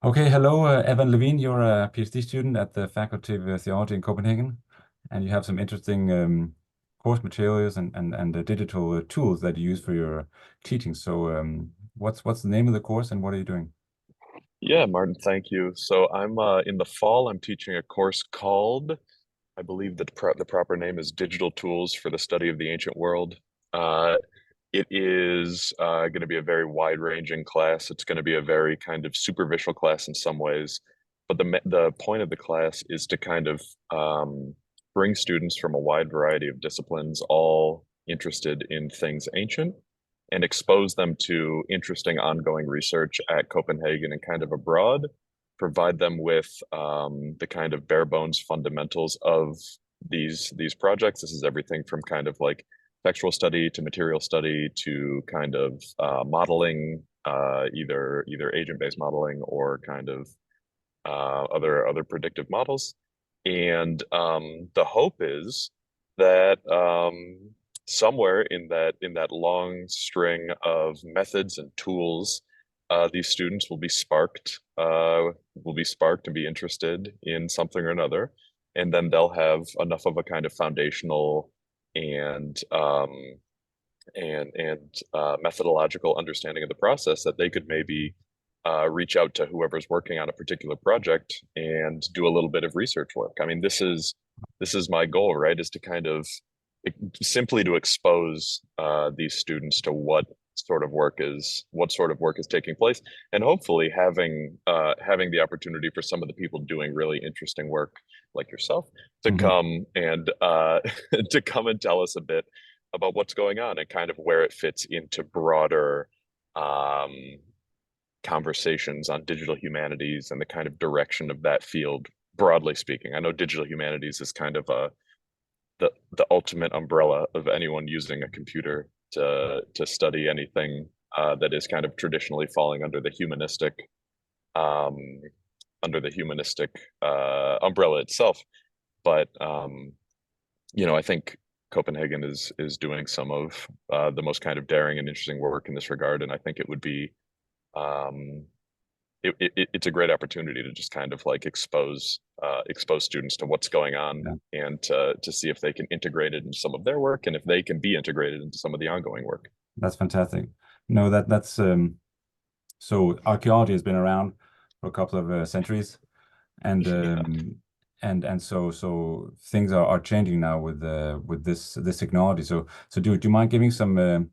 Okay, hello, Evan Levine. You're a PhD student at the Faculty of Theology in Copenhagen, and you have some interesting course materials and digital tools that you use for your teaching. So, what's the name of the course, and what are you doing? Yeah, Martin, thank you. So I'm in the fall, I'm teaching a course called, I believe that the proper name is Digital Tools for the Study of the Ancient World. Uh, it is going to be a very wide-ranging class. It's going to be a very kind of superficial class in some ways, but the point of the class is to kind of bring students from a wide variety of disciplines, all interested in things ancient, and expose them to interesting ongoing research at Copenhagen and kind of abroad, provide them with the kind of bare bones fundamentals of these projects. This is everything from kind of like textual study to material study to kind of modeling, either agent-based modeling or kind of other predictive models. And the hope is that somewhere in that long string of methods and tools, these students will be sparked and be interested in something or another, and then they'll have enough of a kind of foundational and methodological understanding of the process that they could maybe reach out to whoever's working on a particular project and do a little bit of research work. I mean, this is my goal, right? Is to kind of simply to expose these students to what sort of work is taking place, and hopefully having the opportunity for some of the people doing really interesting work like yourself to Hmm. come and to come and tell us a bit about what's going on and kind of where it fits into broader um, conversations on digital humanities and the kind of direction of that field, broadly speaking. I know digital humanities is kind of the ultimate umbrella of anyone using a computer to study anything that is kind of traditionally falling um, under the humanistic umbrella itself. But I think Copenhagen is doing some of the most kind of daring and interesting work in this regard, and I think it would be um, it's a great opportunity to just kind of like expose students to what's going on Yeah, and to see if they can integrate it into some of their work and if they can be integrated into some of the ongoing work. that's fantastic. No, that's so archaeology has been around for a couple of centuries, and Yeah. so things are changing now with this technology. So do you mind giving some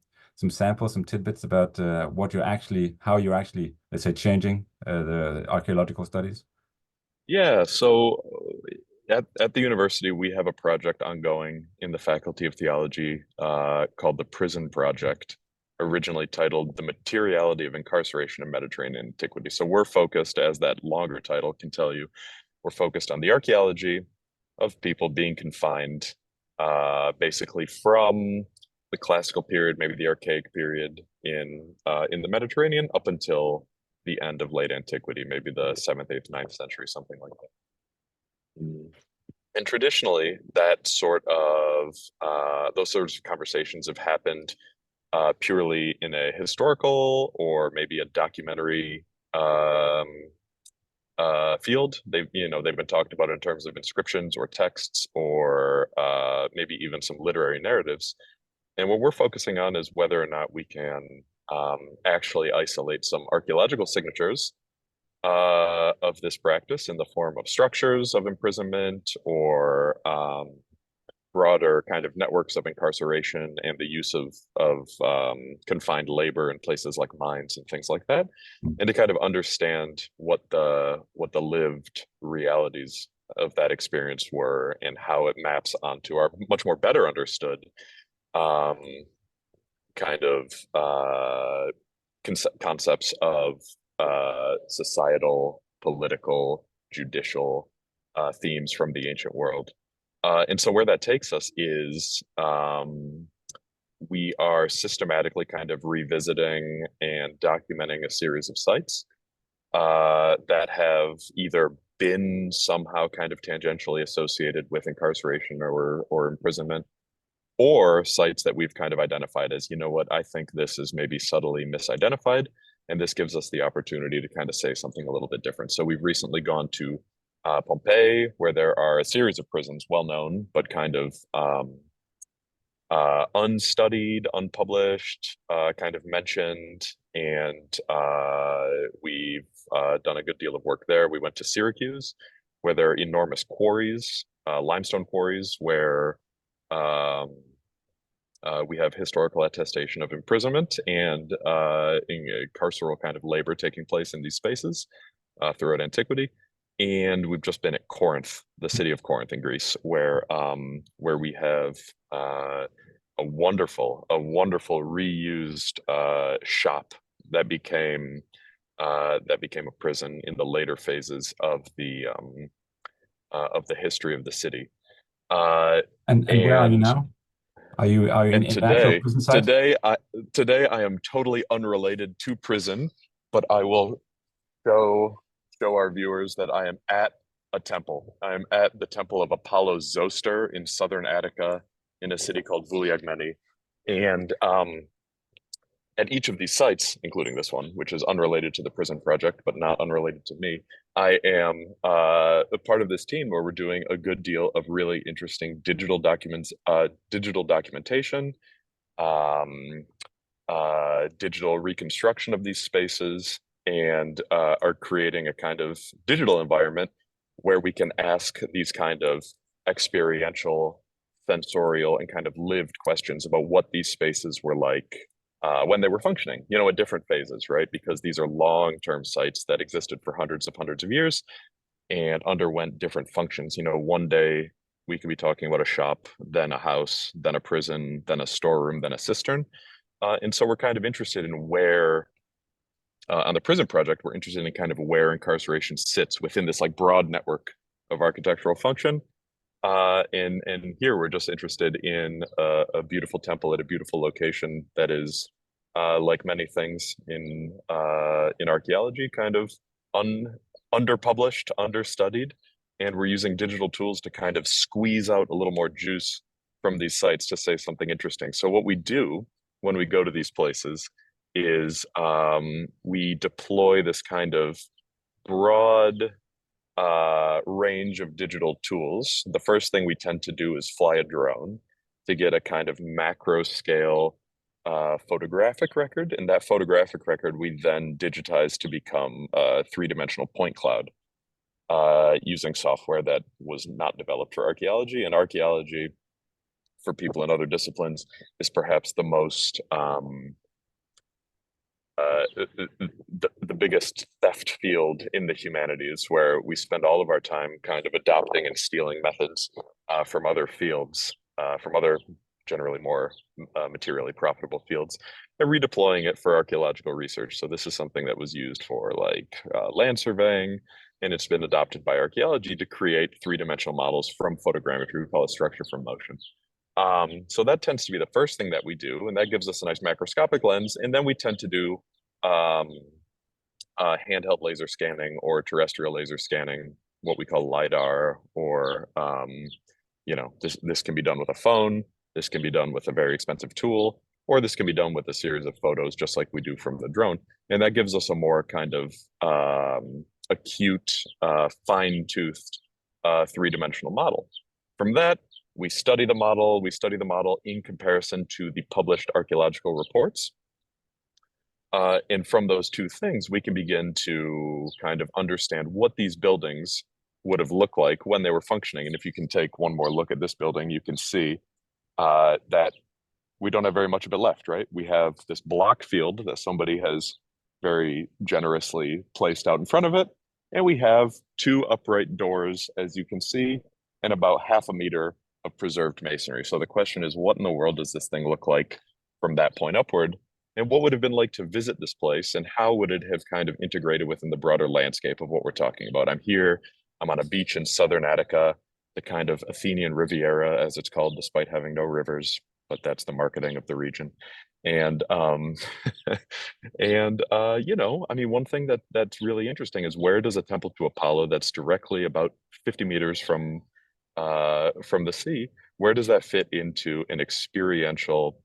samples, some tidbits about how you're actually, let's say, changing the archaeological studies? Yeah, so at the university, we have a project ongoing in the Faculty of Theology called the Prison Project, originally titled The Materiality of Incarceration in Mediterranean Antiquity. So we're focused, as that longer title can tell you, we're focused on the archaeology of people being confined, basically from the classical period, maybe the archaic period in the Mediterranean, up until the end of late antiquity, maybe the seventh, eighth, ninth century, something like that. And traditionally, those sorts of conversations have happened purely in a historical or maybe a documentary um, field. They've been talked about in terms of inscriptions or texts or maybe even some literary narratives. And what we're focusing on is whether or not we can actually isolate some archaeological signatures of this practice in the form of structures of imprisonment or broader kind of networks of incarceration and the use of confined labor in places like mines and things like that, and to kind of understand what the lived realities of that experience were and how it maps onto our much more better understood um, kind of concepts of societal, political, judicial themes from the ancient world. And so where that takes us is we are systematically kind of revisiting and documenting a series of sites that have either been somehow kind of tangentially associated with incarceration or imprisonment, or sites that we've kind of identified as, you know what, I think this is maybe subtly misidentified. And this gives us the opportunity to kind of say something a little bit different. So we've recently gone to Pompeii, where there are a series of prisons, well known, but kind of unstudied, unpublished, kind of mentioned. And we've done a good deal of work there. We went to Syracuse, where there are enormous quarries, limestone quarries, where we have historical attestation of imprisonment and carceral kind of labor taking place in these spaces throughout antiquity. And we've just been at Corinth, the city of Corinth in Greece, where we have a wonderful reused shop that became a prison in the later phases of the history of the city. And where are you now? Are you in And the actual prison site? today I am totally unrelated to prison, but I will show our viewers that I am at a temple. I am at the temple of Apollo Zoster in southern Attica, in a city called Vouliagmeni. And at each of these sites, including this one, which is unrelated to the prison project, but not unrelated to me, I am a part of this team where we're doing a good deal of really interesting digital documentation, digital reconstruction of these spaces, and are creating a kind of digital environment where we can ask these kind of experiential, sensorial, and kind of lived questions about what these spaces were like when they were functioning, at different phases, right? Because these are long-term sites that existed for hundreds of years and underwent different functions. One day we could be talking about a shop, then a house, then a prison, then a storeroom, then a cistern. And so we're kind of interested in where, on the prison project, we're interested in kind of where incarceration sits within this like broad network of architectural function. And here we're just interested in a beautiful temple at a beautiful location that is, like many things in archaeology, kind of underpublished, understudied, and we're using digital tools to kind of squeeze out a little more juice from these sites to say something interesting. So what we do when we go to these places is we deploy this kind of broad range of digital tools. The first thing we tend to do is fly a drone to get a kind of macro scale photographic record, and that photographic record we then digitize to become a three-dimensional point cloud using software that was not developed for archaeology. And archaeology, for people in other disciplines, is perhaps the most the biggest theft field in the humanities, where we spend all of our time kind of adopting and stealing methods from other fields, from other generally more materially profitable fields, and redeploying it for archaeological research. So this is something that was used for like land surveying, and it's been adopted by archaeology to create three-dimensional models from photogrammetry. We call it structure from motion. So that tends to be the first thing that we do, and that gives us a nice macroscopic lens. And then we tend to do handheld laser scanning or terrestrial laser scanning, what we call LiDAR, or this can be done with a phone, this can be done with a very expensive tool, or this can be done with a series of photos, just like we do from the drone. And that gives us a more kind of acute, fine-toothed three-dimensional model. From that, we study the model in comparison to the published archaeological reports. And from those two things, we can begin to kind of understand what these buildings would have looked like when they were functioning. And if you can take one more look at this building, you can see that we don't have very much of it left, right? We have this block field that somebody has very generously placed out in front of it. And we have two upright doors, as you can see, and about half a meter of preserved masonry. So the question is, what in the world does this thing look like from that point upward? And what would have been like to visit this place, and how would it have kind of integrated within the broader landscape of what we're talking about? I'm on a beach in southern Attica, the kind of Athenian Riviera, as it's called, despite having no rivers, but that's the marketing of the region. And one thing that's really interesting is, where does a temple to Apollo that's directly about 50 meters from the sea, where does that fit into an experiential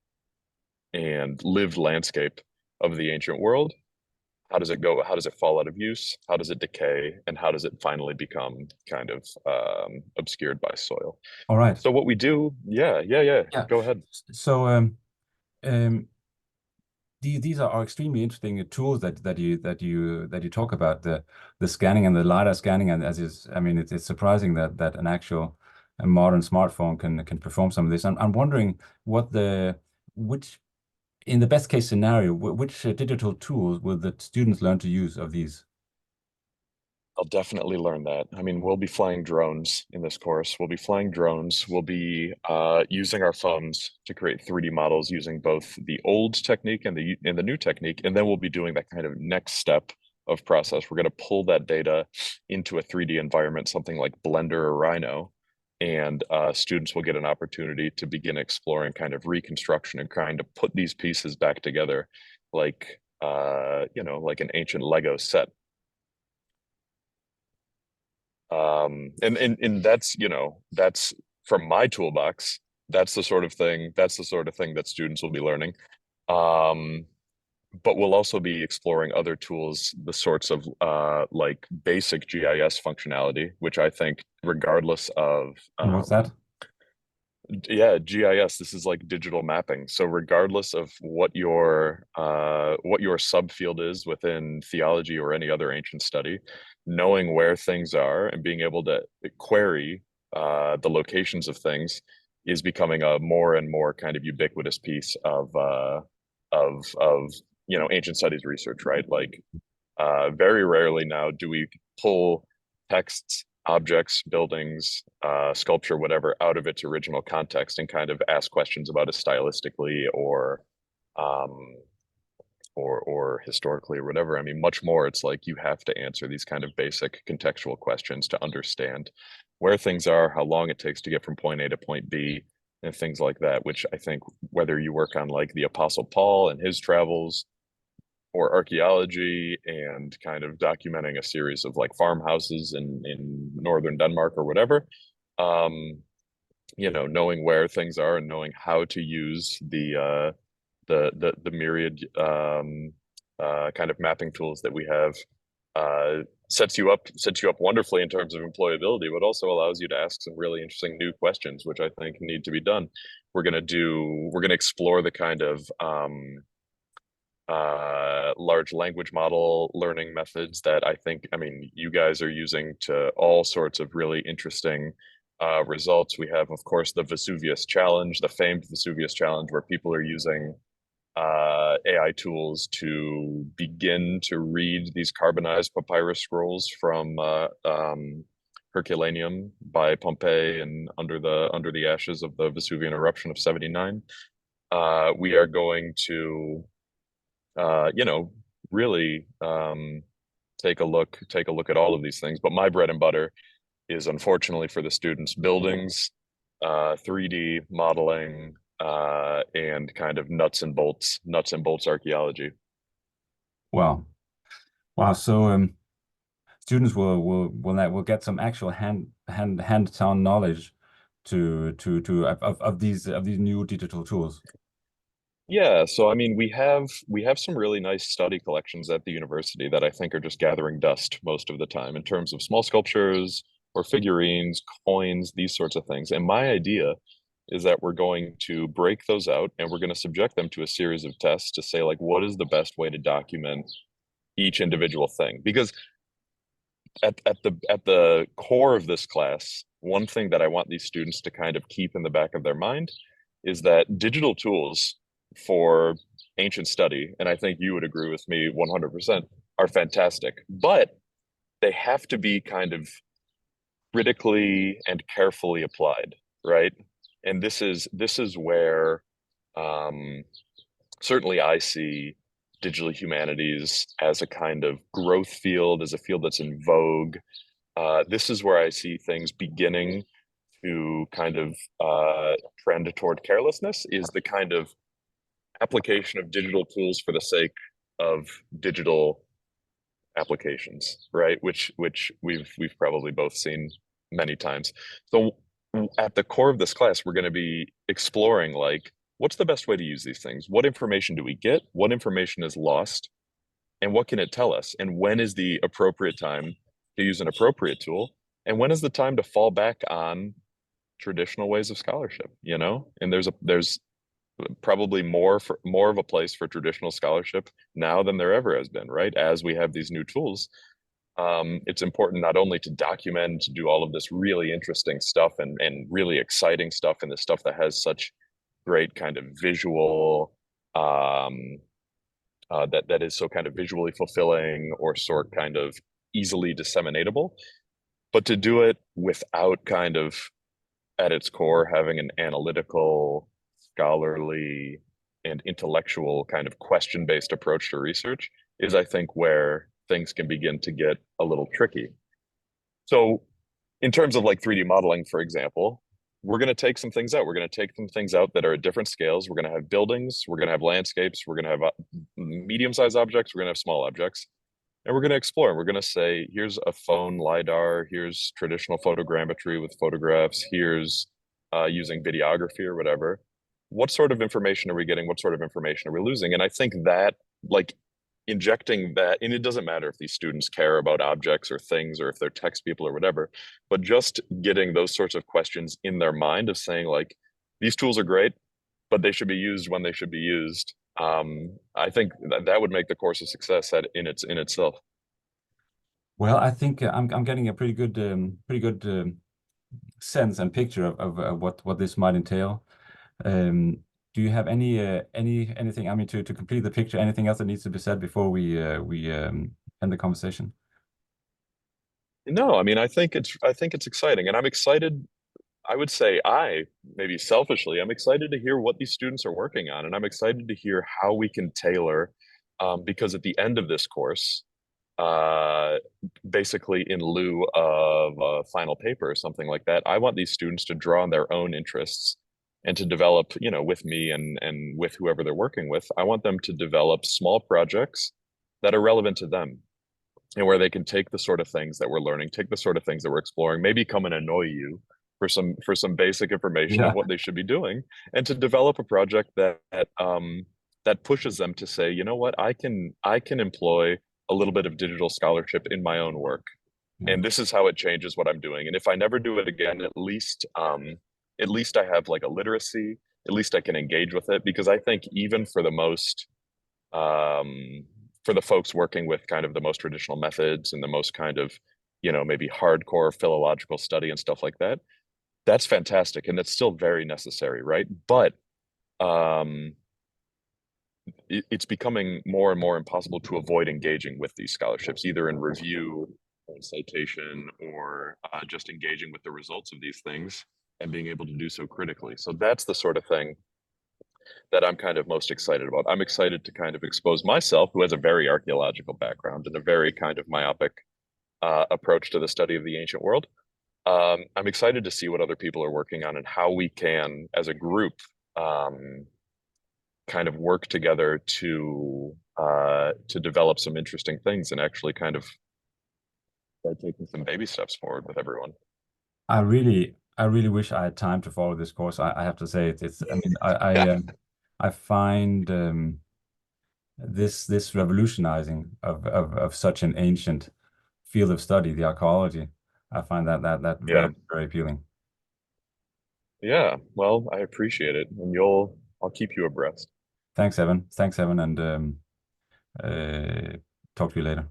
and lived landscape of the ancient world? how does it go? How does it fall out of use? How does it decay? And how does it finally become kind of obscured by soil? All right. So what we do, yeah, Yeah. go ahead. So um, these are extremely interesting tools that you talk about, the scanning and the LiDAR scanning, and as is, I mean, it's surprising that an actual a modern smartphone can perform some of this. I'm wondering what the which in the best case scenario, which digital tools will the students learn to use of these? I'll definitely learn that. I mean, we'll be flying drones in this course. We'll be flying drones. We'll be using our phones to create 3D models using both the old technique and the new technique. And then we'll be doing that kind of next step of process. We're going to pull that data into a 3D environment, something like Blender or Rhino. And students will get an opportunity to begin exploring kind of reconstruction and kind of put these pieces back together like, like an ancient Lego set. And that's, that's from my toolbox. That's the sort of thing that students will be learning. Um, but we'll also be exploring other tools, the sorts of like basic GIS functionality, which I think regardless of And what's that? yeah, GIS, this is like digital mapping. So regardless of what your subfield is within theology or any other ancient study, knowing where things are and being able to query the locations of things is becoming a more and more kind of ubiquitous piece of ancient studies research, right? Like very rarely now do we pull texts, objects, buildings, sculpture, whatever, out of its original context and kind of ask questions about it stylistically um, or historically or whatever. I mean, much more, it's like you have to answer these kind of basic contextual questions to understand where things are, how long it takes to get from point A to point B, and things like that, which I think whether you work on like the Apostle Paul and his travels or archaeology and kind of documenting a series of like farmhouses in northern Denmark or whatever. Um, knowing where things are and knowing how to use the myriad kind of mapping tools that we have sets you up wonderfully in terms of employability, but also allows you to ask some really interesting new questions, which I think need to be done. We're gonna explore the kind of large language model learning methods that I mean, you guys are using to all sorts of really interesting results. We have, of course, the Vesuvius Challenge, the famed Vesuvius Challenge, where people are using AI tools to begin to read these carbonized papyrus scrolls from Herculaneum by Pompeii and under the ashes of the Vesuvian eruption of 79. We are going to really take a look at all of these things. But my bread and butter is unfortunately for the students buildings, 3D modeling, and kind of nuts and bolts archaeology. Wow. Wow. So students will get some actual hands-on knowledge of these new digital tools. Yeah, so I mean, we have some really nice study collections at the university that I think are just gathering dust most of the time in terms of small sculptures or figurines, coins, these sorts of things. And my idea is that we're going to break those out and we're going to subject them to a series of tests to say like what is the best way to document each individual thing. Because at the core of this class, one thing that I want these students to kind of keep in the back of their mind is that digital tools for ancient study, and I think you would agree with me 100%, are fantastic, but they have to be kind of critically and carefully applied, right? And this is where um, certainly I see digital humanities as a kind of growth field, as a field that's in vogue. This is where I see things beginning to kind of trend toward carelessness, is the kind of application of digital tools for the sake of digital applications, right? Which we've probably both seen many times. So at the core of this class, we're going to be exploring like what's the best way to use these things? What information do we get? What information is lost? and what can it tell us, and when is the appropriate time to use an appropriate tool, and when is the time to fall back on traditional ways of scholarship, you know? And there's probably more of a place for traditional scholarship now than there ever has been, right? As we have these new tools, it's important not only to document, to do all of this really interesting stuff and really exciting stuff, and the stuff that has such great kind of visual, that is so kind of visually fulfilling or sort kind of easily disseminatable, but to do it without kind of at its core having an analytical, scholarly, and intellectual kind of question-based approach to research is, I think, where things can begin to get a little tricky. So in terms of like 3D modeling, for example, we're going to take some things out. We're going to take some things out that are at different scales. We're going to have buildings. We're going to have landscapes. We're going to have medium-sized objects. We're going to have small objects. And we're going to explore. We're going to say, here's a phone LiDAR. Here's traditional photogrammetry with photographs. Here's using videography or whatever. What sort of information are we getting? What sort of information are we losing? And I think that, like, injecting that, and it doesn't matter if these students care about objects or things or if they're text people or whatever, but just getting those sorts of questions in their mind of saying, like, these tools are great, but they should be used when they should be used. I think that would make the course a success in itself. Well, I think I'm getting a pretty good sense and picture of what this might entail. Do you have anything? I mean, to complete the picture, anything else that needs to be said before we end the conversation? No, I mean, I think it's exciting, and I'm excited. I would say maybe selfishly, I'm excited to hear what these students are working on, and I'm excited to hear how we can tailor, because at the end of this course, basically in lieu of a final paper or something like that, I want these students to draw on their own interests and to develop, you know, with me and with whoever they're working with. I want them to develop small projects that are relevant to them, and where they can take the sort of things that we're learning, take the sort of things that we're exploring, maybe come and annoy you for some basic information of Yeah. what they should be doing, and to develop a project that pushes them to say, you know what, I can employ a little bit of digital scholarship in my own work, Yeah. and this is how it changes what I'm doing. And if I never do it again, at least I have like a literacy. At least I can engage with it, because I think even for the most for the folks working with kind of the most traditional methods and the most kind of, you know, maybe hardcore philological study and stuff like that, that's fantastic, and that's still very necessary, right? But it's becoming more and more impossible to avoid engaging with these scholarships, either in review or in citation, or just engaging with the results of these things and being able to do so critically. So that's the sort of thing that I'm kind of most excited about. I'm excited to kind of expose myself, who has a very archaeological background and a very kind of myopic approach to the study of the ancient world. I'm excited to see what other people are working on and how we can, as a group, kind of work together to develop some interesting things and actually kind of start taking some baby steps forward with everyone. I really wish I had time to follow this course. I have to say it's I mean, Yeah, I find this revolutionizing of such an ancient field of study, the archaeology. I find that yeah, very appealing. yeah. Well, I appreciate it, and I'll keep you abreast. Thanks, Evan. Thanks, Evan, and uh, talk to you later.